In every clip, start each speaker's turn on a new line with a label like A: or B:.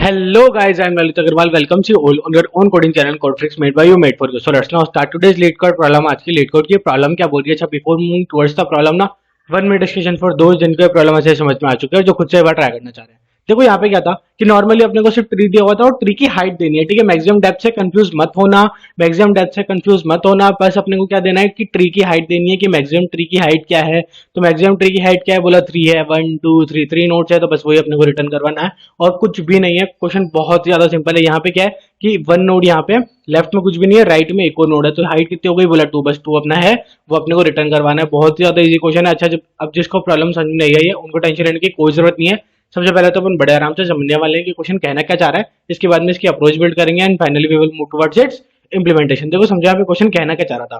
A: Hello guys, I'm Lalit Agarwal. Welcome you all on your own coding channel Codetricks made by you, made for you. So let's now start today's lead code problem. आज की lead code की problem क्या बोल रही है? अच्छा before moving towards the problem ना 1 minute discussion for दोस्त जिनके प्रॉब्लम ऐसे समझ में आ चुके हैं जो खुद से एक बार ट्राई करना चाह रहे हैं। देखो यहाँ पे क्या था कि नॉर्मली अपने को सिर्फ ट्री दिया हुआ था और ट्री की हाइट देनी है, ठीक है। मैक्सिमम डेप्थ से कंफ्यूज मत होना, मैक्सिमम डेप्थ से कंफ्यूज मत होना। बस अपने को क्या देना है कि ट्री की हाइट देनी है कि मैक्सिमम ट्री की हाइट क्या है। तो मैक्सिमम ट्री की हाइट क्या है बोला 3 है, 1 2 3 3 नोट्स है, तो बस वही अपने को रिटर्न करवाना है और कुछ भी नहीं है। क्वेश्चन बहुत ज्यादा सिंपल है। यहाँ पे क्या है कि 1 नोड यहाँ पे लेफ्ट में कुछ भी नहीं है, राइट में एक और नोड है, तो हाइट कितनी हो गई बोला 2, बस 2 अपना है वो अपने को रिटर्न करवाना है। बहुत ज्यादा इजी क्वेश्चन है। अच्छा जब अब जिसको प्रॉब्लम समझ में नहीं आई है उनको टेंशन लेने की कोई जरूरत नहीं है। सबसे पहले तो अपन बड़े आराम से समझने वाले हैं कि क्वेश्चन कहना क्या चाह रहा है, इसके बाद में इसकी अप्रोच बिल्ड करेंगे and finally we will move towards its implementation. देखो समझा यहाँ पे क्वेश्चन कहना क्या चाह रहा था।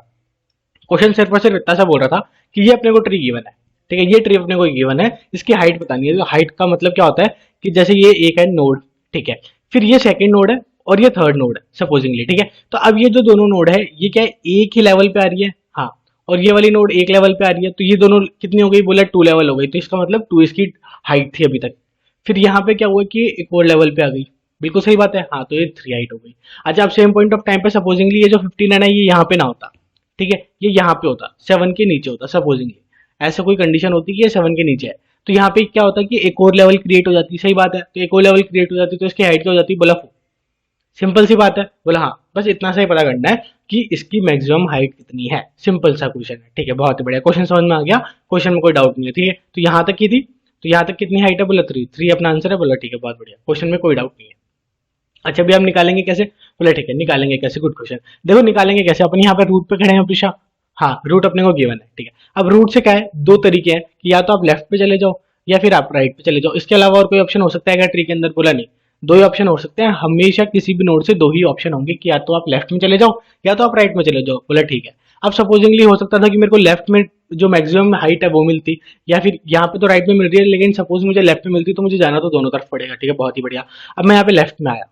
A: क्वेश्चन सिर्फ और सिर्फ इतना सा बोल रहा था कि ये अपने को ट्री गिवन है, ठीक है। ये ट्री अपने को गिवन है, इसकी हाइट बतानी है। तो हाइट का मतलब क्या होता है कि जैसे ये एक है नोड, ठीक है, फिर ये सेकंड नोड है और ये थर्ड नोड है सपोजिंगली, ठीक है। तो अब ये जो दोनों नोड है ये क्या है एक ही लेवल पे आ रही है, हाँ, और ये वाली नोड एक लेवल पे आ रही है, तो ये दोनों कितनी हो गई बोला 2 लेवल हो गई। तो इसका मतलब 2 इसकी हाइट थी अभी तक। फिर यहाँ पे क्या हुआ कि एक और लेवल पे आ गई, बिल्कुल सही बात है, हाँ, तो ये 3 हाइट हो गई। अच्छा अब सेम पॉइंट ऑफ टाइम पे सपोजिंगली ये जो 15 है ये यहाँ पे ना होता, ठीक है, ये यहाँ पे होता, 7 के नीचे होता सपोजिंगली। ऐसा कोई कंडीशन होती कि ये 7 के नीचे है, तो यहाँ पे क्या होता है कि एक और लेवल क्रिएट हो जाती, सही बात है। तो एक और लेवल क्रिएट हो जाती तो इसकी हाइट क्या हो जाती बोला 4। सिंपल सी बात है बोला, हाँ, बस इतना सा ही पता करना है कि इसकी मैक्सिमम हाइट कितनी है। सिंपल सा क्वेश्चन है, ठीक है, बहुत ही बढ़िया क्वेश्चन समझ में आ गया। क्वेश्चन में कोई डाउट नहीं है, ठीक है। तो यहाँ तक की थी, तो यहाँ तक कितनी हाइट है बोला 3, 3 अपना आंसर है बोला, ठीक है, बहुत बढ़िया, क्वेश्चन में कोई डाउट नहीं है। अच्छा अभी हम निकालेंगे कैसे बोला, ठीक है, निकालेंगे कैसे, गुड क्वेश्चन। देखो निकालेंगे कैसे, अपन यहाँ पे रूट पे खड़े हैं प्रीशा, हाँ, रूट अपने को गिवन है, ठीक है। अब रूट से क्या है, दो तरीके हैं कि या तो आप लेफ्ट पे चले जाओ या फिर आप राइट पे चले जाओ। इसके अलावा और कोई ऑप्शन हो सकता है क्या ट्री के अंदर बोला, नहीं, दो ही ऑप्शन हो सकते हैं। हमेशा किसी भी नोड से दो ही ऑप्शन होंगे कि या तो आप लेफ्ट में चले जाओ या तो आप राइट में चले जाओ, बोला ठीक है। अब सपोजिंगली हो सकता था कि मेरे को लेफ्ट में जो मैक्सिमम हाइट है वो मिलती, या फिर यहाँ पे तो राइट में मिल रही है लेकिन सपोज मुझे लेफ्ट में मिलती तो मुझे जाना तो दोनों तरफ पड़ेगा, ठीक है, बहुत ही बढ़िया। अब मैं यहाँ पे लेफ्ट में आया,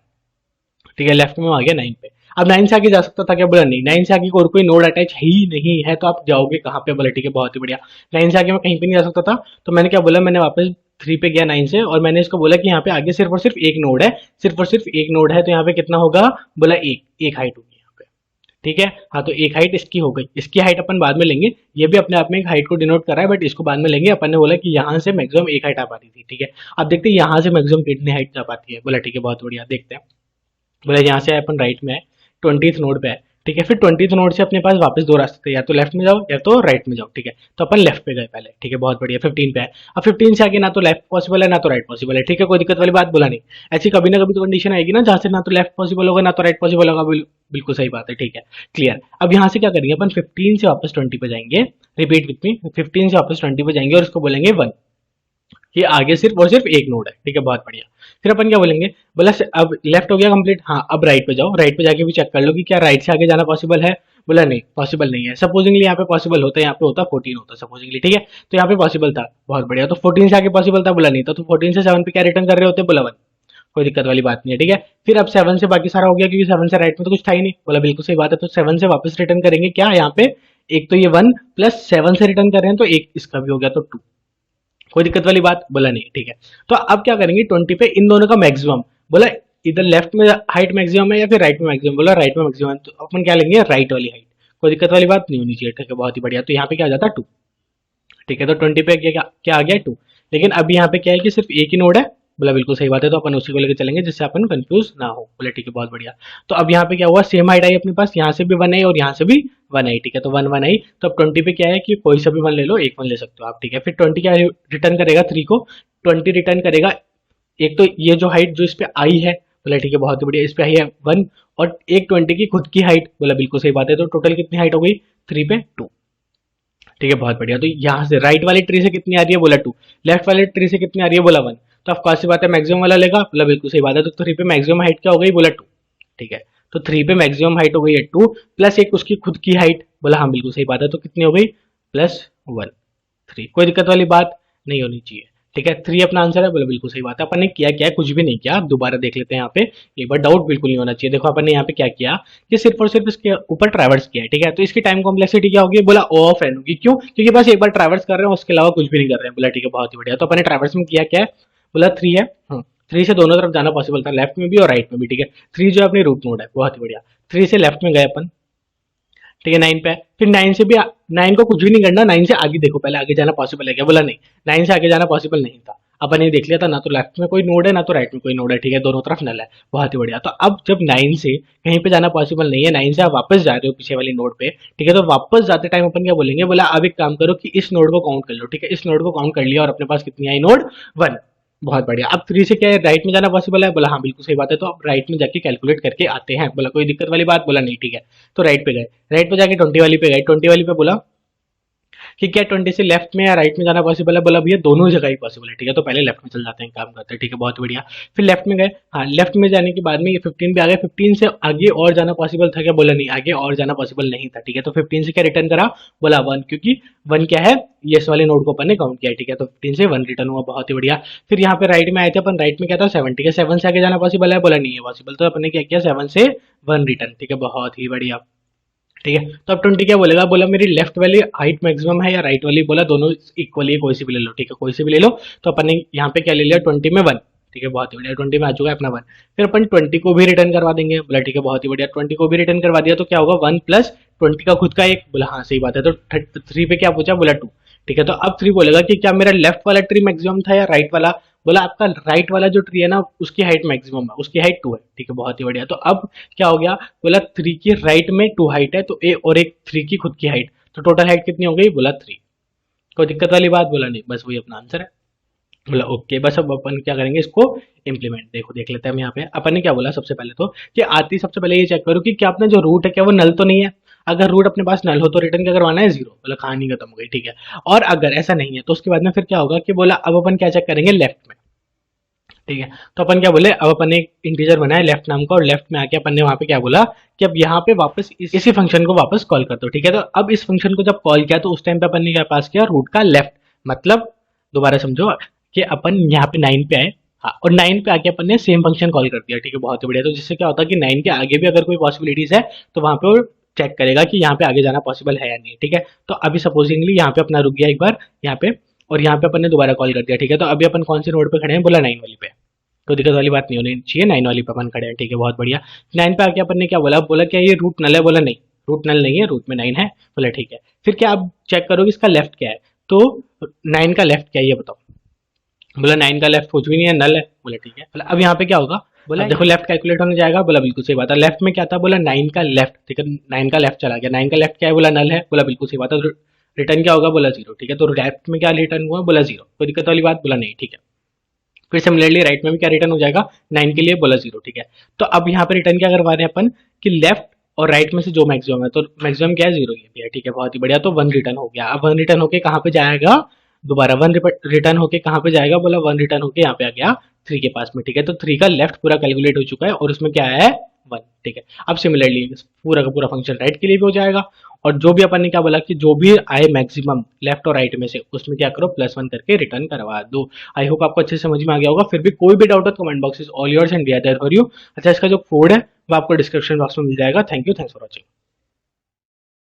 A: ठीक है, लेफ्ट में आ गया 9 पे। अब 9 से आगे जा सकता था क्या बोला, नहीं, 9 से आगे और कोई नोड अटैच ही नहीं है, तो आप जाओगे कहाँ पे बोला, ठीक है, बहुत ही बढ़िया। 9 से आगे मैं कहीं पे नहीं जा सकता था, तो मैंने क्या बोला, मैंने वापस 3 पे गया 9 से, और मैंने इसको बोला कि यहाँ पे आगे सिर्फ और सिर्फ एक नोड है, सिर्फ और सिर्फ एक नोड है, तो यहाँ पे कितना होगा बोला एक हाइट होगी यहाँ पे, ठीक है। हाँ, तो एक हाइट इसकी हो गई। इसकी हाइट अपन बाद में लेंगे, ये भी अपने आप में एक हाइट को डिनोट कर रहा है, बट इसको बाद में लेंगे। अपन ने बोला कि यहाँ से मैक्सिमम एक हाइट आ पाती थी, ठीक है। अब देखते हैं यहाँ से मैक्सिमम कितनी हाइट आ पाती है, बोला ठीक है, बहुत बढ़िया, देखते हैं। बोला यहाँ से अपन राइट में है, 20th नोड पे है, ठीक है। फिर 20th नोड से अपने पास वापस दो रास्ते थे, या तो लेफ्ट में जाओ या तो राइट में जाओ, ठीक है। तो अपन लेफ्ट पे गए पहले, ठीक है, बहुत बढ़िया, 15 पे है। अब 15 से आगे ना तो लेफ्ट पॉसिबल है ना तो राइट पॉसिबल है, ठीक है, कोई दिक्कत वाली बात बोला नहीं। ऐसी कभी ना कभी तो कंडीशन आएगी ना जहाँ से ना तो लेफ्ट पॉसिबल होगा ना तो राइट पॉसिबल होगा, बिल्कुल सही बात है, ठीक है, क्लियर। अब यहाँ से क्या करेंगे अपन, 15 से वापस 20 पे जाएंगे, रिपीट विथ मी, 15 से वापस 20 पे जाएंगे और इसको बोलेंगे 1। ये आगे सिर्फ और सिर्फ एक नोड है, ठीक है, बहुत बढ़िया। फिर अपन क्या बोलेंगे, बोला अब लेफ्ट हो गया कंप्लीट, हाँ, अब राइट पे जाओ, राइट पे जाके भी चेक कर लो कि क्या राइट से आगे जाना पॉसिबल है, बोला नहीं, पॉसिबल नहीं है। सपोजिंगली यहाँ पे पॉसिबल होता है, यहाँ पे होता 14 होता सपोजिंगली, ठीक है, तो यहाँ पे पॉसिबल था, बहुत बढ़िया। तो 14 से आगे पॉसिबल था, बोला नहीं था, तो 14 से 7 पे क्या रिटर्न कर रहे होते, बोला 1, कोई दिक्कत वाली बात नहीं है, ठीक है। फिर अब 7 से बाकी सारा हो गया क्योंकि 7 से राइट में तो कुछ था ही नहीं, बोला बिल्कुल सही बात है। तो 7 से वापस रिटर्न करेंगे क्या यहाँ पे, एक तो ये 1 प्लस 7 से रिटर्न कर रहे हैं तो एक इसका भी हो गया, तो 2, कोई दिक्कत वाली बात, बोला नहीं, ठीक है। तो अब क्या करेंगे 20 पे इन दोनों का मैक्सिमम, बोला इधर लेफ्ट में हाइट मैक्सिमम है या फिर राइट में मैक्सिमम, बोला राइट में मैक्सिमम है, तो अपन क्या लेंगे राइट वाली हाइट, कोई दिक्कत वाली बात नहीं होनी चाहिए, ठीक है, बहुत ही बढ़िया। तो यहाँ पे क्या आ जाता है 2, ठीक है। तो 20 पे क्या आ गया 2, लेकिन अभी यहाँ पे क्या है कि सिर्फ एक ही नोड है, बोला बिल्कुल सही बात है, तो अपन उसी को लेकर चलेंगे जिससे अपन कंफ्यूज ना हो, बोले ठीक है, बहुत बढ़िया। तो अब यहाँ पे क्या हुआ, सेम हाइट आई अपने पास, यहाँ से भी 1 आई और यहाँ से भी 1 आई, ठीक है, तो 1 1 आई। तो अब 20 पे क्या है कि कोई सा भी 1 ले लो, एक 1 ले सकते हो आप, ठीक है। फिर 20 क्या रिटर्न करेगा 3 को, 20 रिटर्न करेगा, एक तो ये जो हाइट जो इस पे आई है, बोला ठीक है, बहुत ही बढ़िया, इस पे आई है 1 और एक 20 की खुद की हाइट, बोला बिल्कुल सही बात है। तो टोटल कितनी हाइट हो गई 3 पे 2, ठीक है, बहुत बढ़िया। तो यहाँ से राइट वाली ट्री से कितनी आ रही है, बोला 2, लेफ्ट वाली ट्री से कितनी आ रही है, बोला 1। तो ऑफ सी बात है मैक्सिमम वाला लेगा, बोला बिल्कुल सही बात है। तो 3 पे मैक्सिमम हाइट क्या हो गई, बोला 2, ठीक है। तो 3 पे मैक्सिमम हाइट हो गई है 2 प्लस एक उसकी खुद की हाइट, बोला हाँ बिल्कुल सही बात है। तो कितनी हो गई +1, 3, कोई दिक्कत वाली बात नहीं होनी चाहिए, ठीक है। 3 अपना आंसर है, बोला बिल्कुल सही बात है। अपन ने किया क्या है, कुछ भी नहीं किया, दोबारा देख लेते हैं यहाँ पे, एक बार डाउट बिल्कुल नहीं होना चाहिए। देखो अपन ने यहाँ पे क्या किया कि सिर्फ और सिर्फ इसके ऊपर ट्रैवर्स किया है, ठीक है। तो इसकी टाइम कॉम्प्लेक्सिटी क्या होगी, बोला O ऑफ n होगी, क्यों, क्योंकि बस एक बार ट्रैवर्स कर रहे हैं उसके अलावा कुछ भी नहीं कर रहे हैं, बोला ठीक है, बहुत ही बढ़िया। तो अपन ने ट्रैवर्स में किया क्या है, बोला 3 है, 3 से दोनों तरफ जाना पॉसिबल था, लेफ्ट में भी और राइट में भी, ठीक है। 3 जो है अपनी रूट नोड है, बहुत ही बढ़िया। 3 से लेफ्ट में गए अपन, ठीक है, 9 पे। फिर 9 से भी 9 को कुछ भी नहीं करना, 9 से आगे देखो, पहले आगे जाना पॉसिबल है क्या, बोला नहीं। 9 से आगे जाना पॉसिबल नहीं था, अपन ये देख लिया था, ना तो लेफ्ट में कोई नोड है ना तो राइट में कोई नोड है, ठीक है, दोनों तरफ नल है, बहुत ही बढ़िया। तो अब जब 9 से कहीं पे जाना पॉसिबल नहीं है, 9 से आप वापस जा रहे हो पीछे वाली नोड पे, ठीक है, तो वापस जाते टाइम अपन क्या बोलेंगे, बोला अब एक काम करो कि इस नोड को काउंट कर लो, ठीक है, इस नोड को काउंट कर लिया और अपने पास कितनी आई नोड, 1, बहुत बढ़िया। अब 3 से क्या है, राइट में जाना पॉसिबल है, बोला हाँ बिल्कुल सही बात है, तो अब राइट में जाके कैलकुलेट करके आते हैं, बोला कोई दिक्कत वाली बात, बोला नहीं, ठीक है। तो राइट पे गए, राइट पे जाके 20 वाली पे गए, 20 वाली पे बोला कि क्या 20 से लेफ्ट में या राइट में जाना पॉसिबल है, बोला भैया दोनों जगह ही पॉसिबल है, ठीक है, तो पहले लेफ्ट में चल जाते हैं, काम करते हैं, ठीक है, बहुत बढ़िया। फिर लेफ्ट में गए, हाँ लेफ्ट में जाने के बाद में ये 15 पे आ गए, 15 से आगे और जाना पॉसिबल था क्या, बोला नहीं, आगे और जाना पॉसिबल नहीं था, ठीक है, तो 15 से क्या रिटर्न करा, बोला 1, क्योंकि 1 क्या है, ये इस वाले नोड को अपन ने काउंट किया, ठीक है, तो 15 से 1 रिटर्न हुआ, बहुत ही बढ़िया। फिर यहाँ पे राइट में आए थे अपन, राइट में क्या था 7, ठीक है, 7 से आगे जाना पॉसिबल है, बोला नहीं है पॉसिबल, तो अपन ने क्या किया, 7 से 1 रिटर्न, ठीक है, बहुत ही बढ़िया, ठीक है। तो अब 20 क्या बोलेगा, बोला मेरी लेफ्ट वाली हाइट मैक्सिमम है या राइट वाली, बोला दोनों इक्वली है, कोई सी भी ले लो, ठीक है, कोई सी भी ले लो। तो अपन ने यहाँ पे क्या ले लिया, 20 में 1, ठीक है, बहुत ही बढ़िया, 20 में आ चुका है अपना 1। फिर अपन 20 को भी रिटर्न करवा देंगे, बोला ठीक है, बहुत ही बढ़िया, 20 को भी रिटर्न करवा दिया तो क्या होगा, 1 प्लस 20 का खुद का एक, बोला हाँ सही बात है, तो 3 पे क्या पूछा, बोला 2, ठीक है। तो अब 3 बोलेगा कि क्या मेरा लेफ्ट वाला ट्री मैक्सिमम था या राइट वाला, बोला आपका राइट वाला जो ट्री है ना उसकी हाइट मैक्सिमम है, उसकी हाइट 2 है, ठीक है, बहुत ही बढ़िया। तो अब क्या हो गया, बोला 3 की राइट में 2 हाइट है, तो ए और एक 3 की खुद की हाइट, तो टोटल हाइट कितनी हो गई, बोला 3। कोई दिक्कत वाली बात, बोला नहीं, बस वही अपना आंसर है, बोला ओके। बस अब अपन क्या करेंगे, इसको इम्प्लीमेंट, देखो देख लेते हैं हम यहाँ पे। अपन ने क्या बोला सबसे पहले तो कि आती, सबसे पहले ये चेक करो कि क्या अपना जो रूट है क्या वो नल तो नहीं है। अगर रूट अपने पास नल हो तो रिटर्न क्या करवाना है, 0, बोला कहानी खत्म हो गई, ठीक है। और अगर ऐसा नहीं है तो उसके बाद में फिर क्या होगा कि बोला अब अपन क्या चेक करेंगे, लेफ्ट में, ठीक है। तो अपन क्या बोले, अब अपन ने एक इंटीजर बनाया लेफ्ट नाम का, और लेफ्ट में आके अपन ने वहां पे क्या बोला कि अब यहाँ पे वापस इसी फंक्शन को वापस कॉल कर दो, ठीक है। तो अब इस फंक्शन को जब कॉल किया तो उस टाइम पे अपन ने क्या पास किया, रूट का लेफ्ट, मतलब दोबारा समझो कि अपन यहाँ पे 9 पे आए, हाँ, और 9 पे आके अपन ने सेम फंक्शन कॉल कर दिया, ठीक है, बहुत ही बढ़िया। तो जिससे क्या होता है कि 9 के आगे भी अगर कोई पॉसिबिलिटीज है तो वहां पे वो चेक करेगा कि यहाँ पे आगे जाना पॉसिबल है या नहीं, ठीक है। तो अभी सपोजिंगली यहाँ पे अपना रुक गया एक बार यहाँ पे, और यहाँ पे अपन ने दोबारा कॉल कर दिया, ठीक है। तो अभी अपन कौन सी रोड पे खड़े हैं, बोला 9 वाली पे, कोई दिक्कत वाली बात नहीं होनी चाहिए, 9 वाली पे अपन खड़े हैं, ठीक है, बहुत बढ़िया। 9 पे आके अपन ने क्या बोला, बोला क्या ये रूट नल है, बोला नहीं रूट नल नहीं है, रूट में 9 है, बोला ठीक है। फिर क्या आप चेक करो कि इसका लेफ्ट क्या है, तो 9 का लेफ्ट क्या है ये बताओ, बोला 9 का लेफ्ट कुछ भी नहीं है, नल है, बोला ठीक है। बोला अब यहाँ पे क्या होगा, बोला देखो लेफ्ट कैलकुलेट होने जाएगा, बोला बिल्कुल सही बात है। लेफ्ट में क्या था, बोला 9 का लेफ्ट, ठीक है, 9 का लेफ्ट चला गया, 9 का लेफ्ट क्या है, बोला नल है, बोला बिल्कुल सही बात है। रिटर्न क्या होगा, बोला 0, ठीक है। तो लेफ्ट में क्या रिटर्न हुआ, बोला 0, कोई दिक्कत वाली बात, बोला नहीं, ठीक है। फिर सिमिलरली राइट में भी क्या रिटर्न हो जाएगा, 9 के लिए, बोला 0, ठीक है। तो अब यहाँ पे रिटर्न क्या करवा रहे हैं अपन कि लेफ्ट और राइट में से जो मैक्सिमम है, तो मैक्सिमम क्या है, 0 ये भी है, ठीक है, बहुत ही बढ़िया। तो 1 रिटर्न हो गया। अब 1 रिटर्न होके कहाँ पे जाएगा, दोबारा 1 रिटर्न होके कहाँ पे जाएगा, बोला 1 रिटर्न होके यहाँ पे आ गया 3 के पास में, ठीक है। तो 3 का लेफ्ट पूरा कैलकुलेट हो चुका है और उसमें क्या है, 1, ठीक है। अब सिमिलरली पूरा का पूरा फंक्शन राइट के लिए भी हो जाएगा, और जो भी अपन ने क्या बोला कि जो भी आए मैक्सिमम लेफ्ट और राइट में से उसमें क्या करो, +1 करके रिटर्न करवा दो। आई होप आपको अच्छे से समझ में आ गया होगा। फिर भी कोई भी डाउट है comment box is all yours and we are there for you. अच्छा, इसका जो कोड है वो आपको डिस्क्रिप्शन बॉक्स में मिल जाएगा। Thank you, thanks for watching.